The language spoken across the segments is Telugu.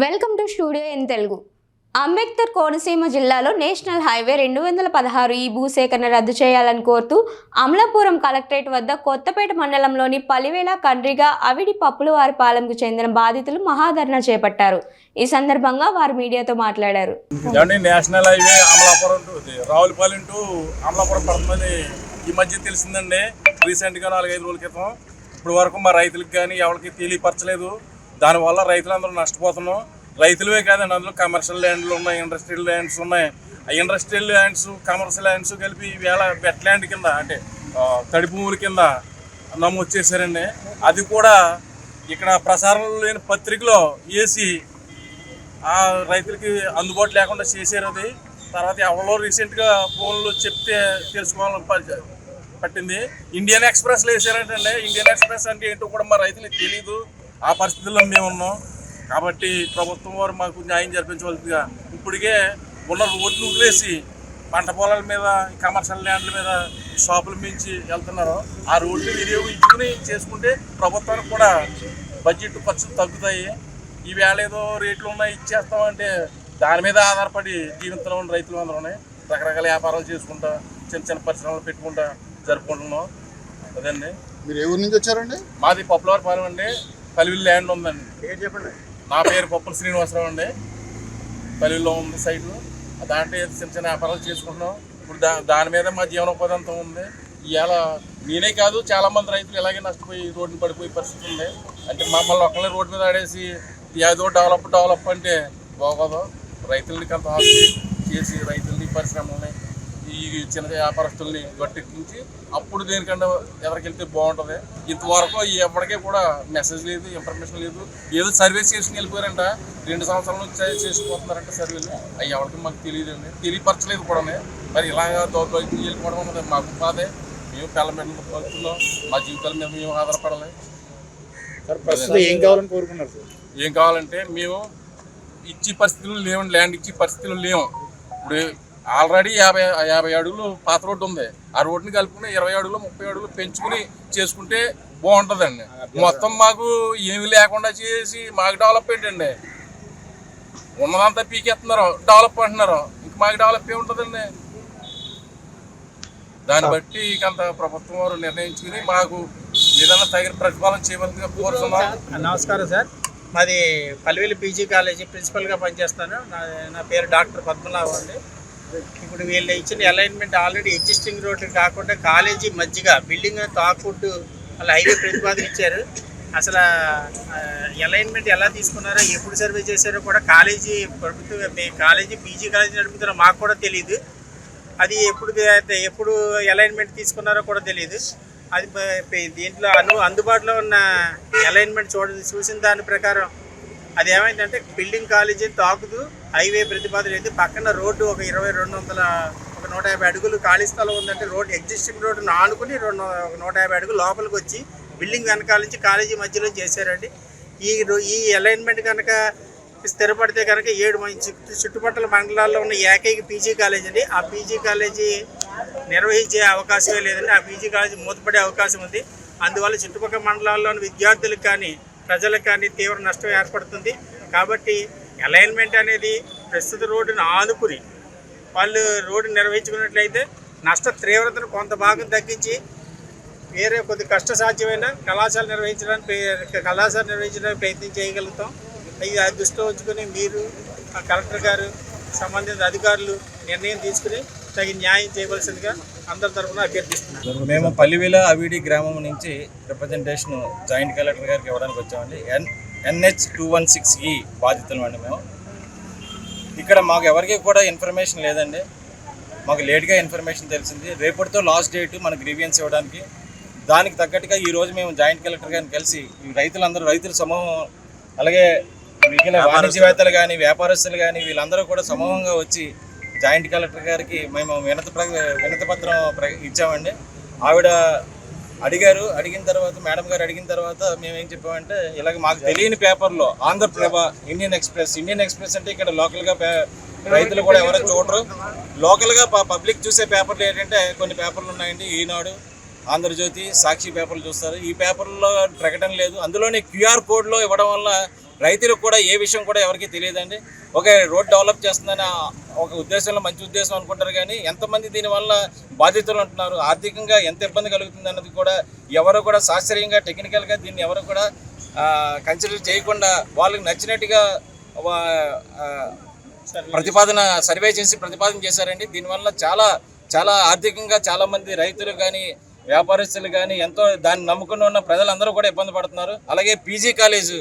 Welcome to studio in Telugu. Ambedkar Konaseema జిల్లాలో నేషనల్ హైవే 216 ఈ భూసేకరణ రద్దు చేయాలని కోరుతూ అమలాపురం కలెక్టరేట్ వద్ద కొత్తపేట మండలంలోని పలివేల కండ్రిగా అవిడి పప్పులవారిపాలెంకు చెందిన బాధితులు మహాధర్నా చేపట్టారు. ఈ సందర్భంగా వారు మీడియాతో మాట్లాడారు. National highway Amalapuram Ravulapalem to Amalapuram పడుతుందని ఈ మధ్య తెలిసిందండి. రీసెంట్గా 4-5 రోజుల క్రితం. ఇప్పుడు వరకు మా రైతులకు కానీ ఎవరికి తెలియపరచలేదు. దానివల్ల రైతులందరూ నష్టపోతున్నాం. రైతులవే కాదండి, అందులో కమర్షియల్ ల్యాండ్లు ఉన్నాయి, ఇండస్ట్రియల్ ల్యాండ్స్ ఉన్నాయి. ఆ ఇండస్ట్రియల్ ల్యాండ్స్, కమర్షియల్ ల్యాండ్స్ కలిపి ఈవేళ వెట్ ల్యాండ్ కింద అంటే తడి భూముల కింద నమోదు చేశారండి. అది కూడా ఇక్కడ ప్రసారంలో లేని పత్రికలో వేసి ఆ రైతులకి అందుబాటు లేకుండా చేశారు. అది తర్వాత ఎవరో రీసెంట్గా ఫోన్లో చెప్తే తెలుసుకోవాలని పట్టింది. ఇండియన్ ఎక్స్ప్రెస్లో వేసారంటండి. ఇండియన్ ఎక్స్ప్రెస్ అంటే ఏంటో కూడా మా రైతులకు తెలీదు. ఆ పరిస్థితుల్లో మేము ఉన్నాం. కాబట్టి ప్రభుత్వం వారు మాకు న్యాయం జరిపించవలసిందిగా ఇప్పటికే ఉన్న రోడ్లు వదిలేసి పంట పొలాల మీద, కమర్షియల్ ల్యాండ్ల మీద షాపులు మించి వెళ్తున్నారు. ఆ రోడ్లు వినియోగించుకుని చేసుకుంటే ప్రభుత్వానికి కూడా బడ్జెట్ ఖర్చులు తగ్గుతాయి. ఈవేళ ఏదో రేట్లు ఉన్నాయి ఇచ్చేస్తామంటే దాని మీద ఆధారపడి జీవితంలో ఉన్న రైతులు అందరూ రకరకాల వ్యాపారాలు చేసుకుంటా, చిన్న చిన్న పరిశ్రమలు పెట్టుకుంటా జరుపుకుంటున్నాం. అదండి. మీరు ఏ ఊరి నుంచి వచ్చారండి? మాది పప్పులవారిపాలెం అండి. పలివిల్ ల్యాండ్ ఉందండి. చెప్పండి. నా పేరు పప్పుల శ్రీనివాసరావు అండి. పలివిల్లో ఉంది సైటు. దాంట్లో చిన్న చిన్న వ్యాపారాలు చేసుకుంటున్నాం. ఇప్పుడు దాని మీద మా జీవనోపాధి అంతా ఉంది. ఇవాళ నేనే కాదు, చాలామంది రైతులు ఇలాగే నష్టపోయి రోడ్డుని పడిపోయే పరిస్థితి ఉంది. అంటే మమ్మల్ని ఒక్కళ్ళే రోడ్డు మీద ఆడేసి ఏదో డెవలప్ అంటే బాగోదు. రైతుల్ని కొంత చేసి రైతుల్ని, పరిశ్రమల్ని, ఈ చిన్న వ్యాపారస్తుల్ని గట్టెక్కించి అప్పుడు దేనికన్నా ఎవరికెళ్తే బాగుంటుంది. ఇంతవరకు ఎవరికీ కూడా మెసేజ్ లేదు, ఇన్ఫర్మేషన్ లేదు. ఏదో సర్వే చేసి వెళ్ళిపోయారంట. 2 సంవత్సరాల నుంచి చేసుకుపోతున్నారంట సర్వేలు. అవి ఎవరికి మాకు తెలియదండి, తెలియపరచలేదు కూడా. మరి ఇలాగా దౌర్భాగ్యం వెళ్ళిపోవడం ఉన్నది మాకు బాధే. మేము పిల్లమెట్లు బతుకుతున్నాం. మా జీవితాల మీద మేము ఆధారపడాలి. ఏం కావాలని కోరుకున్నారు సార్? ఏం కావాలంటే మేము ఇచ్చే పరిస్థితులు లేవండి, ల్యాండ్ ఇచ్చే పరిస్థితులు లేవు. ఇప్పుడు ఆల్రెడీ 50 అడుగులు పాత రోడ్డు ఉంది. ఆ రోడ్డుని కలుపుకుని 20 అడుగులు 30 అడుగులు పెంచుకుని చేసుకుంటే బాగుంటుందండి. మొత్తం మాకు ఏమి లేకుండా చేసి మాకు డెవలప్మెంట్ అండి. ఉన్నదంతా పీకేస్తున్నారు, డెవలప్ అంటున్నారు. ఇంక మాకు డెవలప్ ఏముంటుందండి? దాన్ని బట్టి ఇంకంత ప్రభుత్వం వారు నిర్ణయించుకుని మాకు ఏదైనా తగిన ప్రతిపాదన చేయవలసిందిగా కోరుతున్నాం. నమస్కారం సార్. మాది పల్లివేలు పీజీ కాలేజీ ప్రిన్సిపల్గా పనిచేస్తాను. నా పేరు డాక్టర్ పద్మనాభం అండి. ఇప్పుడు వీళ్ళు ఇచ్చిన అలైన్మెంట్ ఆల్రెడీ ఎగ్జిస్టింగ్ రోడ్లు కాకుండా కాలేజీ మధ్యగా బిల్డింగ్ తాకుంటూ అలా హైవే ప్రతిపాదన ఇచ్చారు. అసలు అలైన్మెంట్ ఎలా తీసుకున్నారో, ఎప్పుడు సర్వే చేశారో కూడా కాలేజీ ప్రభుత్వం కాలేజీ పీజీ కాలేజీ నడుపుతారో మాకు కూడా తెలియదు. అది ఎప్పుడు అలైన్మెంట్ తీసుకున్నారో కూడా తెలియదు. అది దీంట్లో అందుబాటులో ఉన్న అలైన్మెంట్ చూసిన దాని ప్రకారం అది ఏమైందంటే బిల్డింగ్ కాలేజీ తాకుతూ హైవే ప్రతిపాదన అయితే పక్కన రోడ్డు ఒక 150 అడుగులు ఖాళీ స్థలం ఉందంటే రోడ్డు ఎగ్జిస్టింగ్ రోడ్డును ఆనుకుని 150 అడుగులు లోపలికి వచ్చి బిల్డింగ్ వెనకాల నుంచి కాలేజీ మధ్యలో చేశారండి. ఈ అలైన్మెంట్ కనుక స్థిరపడితే కనుక 7 చుట్టుపక్కల మండలాల్లో ఉన్న ఏకైక పీజీ కాలేజీ అండి. ఆ పీజీ కాలేజీ నిర్వహించే అవకాశమే లేదండి. ఆ పీజీ కాలేజీ మూతపడే అవకాశం ఉంది. అందువల్ల చుట్టుపక్కల మండలాల్లోని విద్యార్థులకు కానీ ప్రజలకు కానీ తీవ్ర నష్టం ఏర్పడుతుంది. కాబట్టి అలైన్మెంట్ అనేది ప్రస్తుత రోడ్డును ఆనుకుని వాళ్ళు రోడ్డు నిర్వహించుకున్నట్లయితే నష్ట తీవ్రతను కొంత భాగం తగ్గించి వేరే కొద్ది కష్టసాధ్యమైన కళాశాల నిర్వహించడానికి ప్రయత్నం చేయగలుగుతాం. ఇది దృష్టిలో ఉంచుకొని మీరు కలెక్టర్ గారు, సంబంధిత అధికారులు నిర్ణయం తీసుకుని తగిన న్యాయం చేయవలసిందిగా అందరి తరఫున అభ్యర్థిస్తున్నాం. మేము పల్లివేల అవిడి గ్రామం నుంచి రిప్రజెంటేషన్ జాయింట్ కలెక్టర్ గారికి ఇవ్వడానికి వచ్చామండి. NH 216E బాధితులు అండి. మేము ఇక్కడ మాకు ఎవరికి కూడా ఇన్ఫర్మేషన్ లేదండి. మాకు లేట్గా ఇన్ఫర్మేషన్ తెలిసింది. రేపటితో లాస్ట్ డేట్ మన గ్రీవియన్స్ ఇవ్వడానికి. దానికి తగ్గట్టుగా ఈరోజు మేము జాయింట్ కలెక్టర్ గారిని కలిసి రైతుల సమూహం, అలాగే మిగిలిన వాణిజ్యవేత్తలు కానీ వ్యాపారస్తులు కానీ వీళ్ళందరూ కూడా సమూహంగా వచ్చి జాయింట్ కలెక్టర్ గారికి మేము వినతి పత్రం ఇచ్చామండి. ఆవిడ అడిగిన తర్వాత మేడం గారు అడిగిన తర్వాత మేము ఏం చెప్పామంటే, ఇలాగ మాకు తెలియని పేపర్లో ఆంధ్రప్రభ, ఇండియన్ ఎక్స్ప్రెస్ అంటే ఇక్కడ లోకల్గా రైతులు కూడా ఎవరో చూడరు. లోకల్గా పబ్లిక్ చూసే పేపర్లు ఏంటంటే కొన్ని పేపర్లు ఉన్నాయండి. ఈనాడు, ఆంధ్రజ్యోతి, సాక్షి పేపర్లు చూస్తారు. ఈ పేపర్లో ప్రకటన లేదు. అందులోని QR కోడ్లో ఇవ్వడం వల్ల రైతులకు కూడా ఏ విషయం కూడా ఎవరికీ తెలియదండి. ఒక రోడ్ డెవలప్ చేస్తుందని ఒక ఉద్దేశంలో మంచి ఉద్దేశం అనుకుంటారు, కానీ ఎంతమంది దీనివల్ల బాధితులు ఉంటున్నారు, ఆర్థికంగా ఎంత ఇబ్బంది కలుగుతుంది అన్నది కూడా ఎవరు కూడా శాస్త్రీయంగా టెక్నికల్గా దీన్ని ఎవరు కూడా కన్సిడర్ చేయకుండా వాళ్ళకి నచ్చినట్టుగా సర్వే చేసి ప్రతిపాదన చేశారండి. దీనివల్ల చాలా చాలా ఆర్థికంగా చాలామంది రైతులు కానీ వ్యాపారస్తులు కానీ ఎంతో దాన్ని నమ్ముకుని ఉన్న ప్రజలందరూ కూడా ఇబ్బంది పడుతున్నారు. అలాగే పీజీ కాలేజ్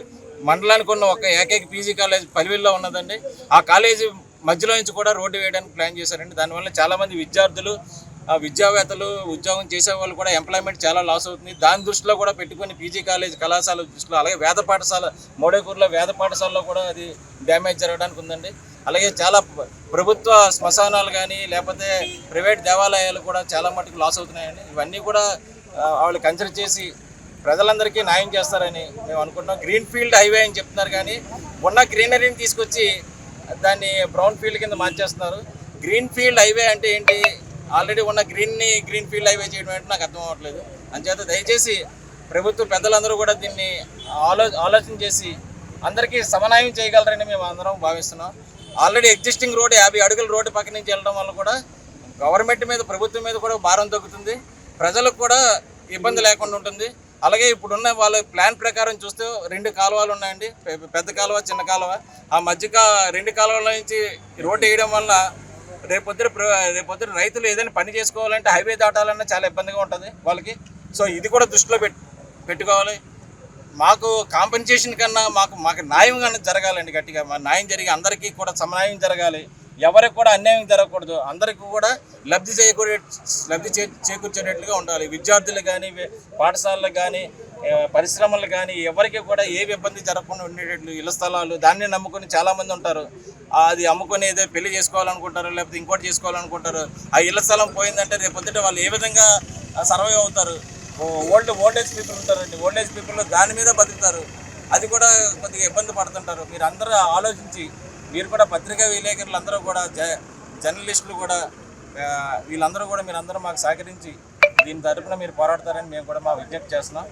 మండలానికి ఉన్న ఒక ఏకైక పీజీ కాలేజ్ పల్లివేల్లో ఉన్నదండి. ఆ కాలేజీ మధ్యలో నుంచి కూడా రోడ్డు వేయడానికి ప్లాన్ చేశారండి. దానివల్ల చాలామంది విద్యార్థులు, విద్యావేత్తలు, ఉద్యోగం చేసే వాళ్ళు కూడా ఎంప్లాయ్మెంట్ చాలా లాస్ అవుతుంది. దాని దృష్టిలో కూడా పెట్టుకుని పీజీ కాలేజ్ కళాశాల దృష్టిలో, అలాగే వేద పాఠశాల మోడేకూరులో వేద పాఠశాలలో కూడా అది డ్యామేజ్ జరగడానికి ఉందండి. అలాగే చాలా ప్రభుత్వ శ్మశానాలు కానీ లేకపోతే ప్రైవేట్ దేవాలయాలు కూడా చాలా మటుకు లాస్ అవుతున్నాయండి. ఇవన్నీ కూడా వాళ్ళు కన్సిడర్ చేసి ప్రజలందరికీ న్యాయం చేస్తారని మేము అనుకుంటున్నాం. గ్రీన్ ఫీల్డ్ హైవే అని చెప్తున్నారు, కానీ ఉన్న గ్రీనరీని తీసుకొచ్చి దాన్ని బ్రౌన్ ఫీల్డ్ కింద మార్చేస్తున్నారు. గ్రీన్ ఫీల్డ్ హైవే అంటే ఏంటి? ఆల్రెడీ ఉన్న గ్రీన్ ఫీల్డ్ హైవే చేయడం అంటే నాకు అర్థం అవ్వట్లేదు. అంచేత దయచేసి ప్రభుత్వ పెద్దలందరూ కూడా దీన్ని ఆలోచన చేసి అందరికీ సమన్వయం చేయగలరని మేము అందరం భావిస్తున్నాం. ఆల్రెడీ ఎగ్జిస్టింగ్ రోడ్ 50 అడుగుల రోడ్డు పక్క నుంచి వెళ్ళడం వల్ల కూడా గవర్నమెంట్ మీద, ప్రభుత్వం మీద కూడా భారం తగ్గుతుంది, ప్రజలకు కూడా ఇబ్బంది లేకుండా ఉంటుంది. అలాగే ఇప్పుడున్న వాళ్ళ ప్లాన్ ప్రకారం చూస్తే 2 కాలువలు ఉన్నాయండి, పెద్ద కాలువ, చిన్న కాలువ. ఆ మధ్య 2 కాలువల నుంచి రోడ్డు వేయడం వల్ల రేపొద్దున రైతులు ఏదైనా పని చేసుకోవాలంటే హైవే దాటాలన్నా చాలా ఇబ్బందిగా ఉంటుంది వాళ్ళకి. సో ఇది కూడా దృష్టిలో పెట్టుకోవాలి. మాకు కాంపెన్సేషన్ కన్నా మాకు న్యాయం కన్నా జరగాలండి. గట్టిగా మా న్యాయం జరిగి అందరికీ కూడా సమన్యాయం జరగాలి. ఎవరికి కూడా అన్యాయం జరగకూడదు. అందరికీ కూడా లబ్ధి చేకూర్చేటట్లుగా ఉండాలి. విద్యార్థులు కానీ, పాఠశాలలు కానీ, పరిశ్రమలు కానీ ఎవరికి కూడా ఏ ఇబ్బంది జరగకుండా ఉండేటట్లు ఇళ్ల స్థలాలు దాన్ని నమ్ముకొని చాలామంది ఉంటారు. అది అమ్ముకొని ఏదో పెళ్లి చేసుకోవాలనుకుంటారు, లేకపోతే ఇంకోటి చేసుకోవాలనుకుంటారు. ఆ ఇళ్ల స్థలం పోయిందంటే రేపొద్దుట వాళ్ళు ఏ విధంగా సర్వైవ్ అవుతారు? ఓల్డేజ్ పీపుల్ ఉంటారండి, ఓల్డేజ్ పీపుల్ దాని మీద బతుకుతారు. అది కూడా కొద్దిగా ఇబ్బంది పడుతుంటారు. మీరు అందరూ ఆలోచించి, మీరు కూడా పత్రికా విలేకరులు అందరూ కూడా, జర్నలిస్టులు కూడా, వీళ్ళందరూ కూడా మీరందరూ మాకు సహకరించి దీని తరపున మీరు పోరాడతారని మేము కూడా మా విజ్ఞప్తి చేస్తున్నాం.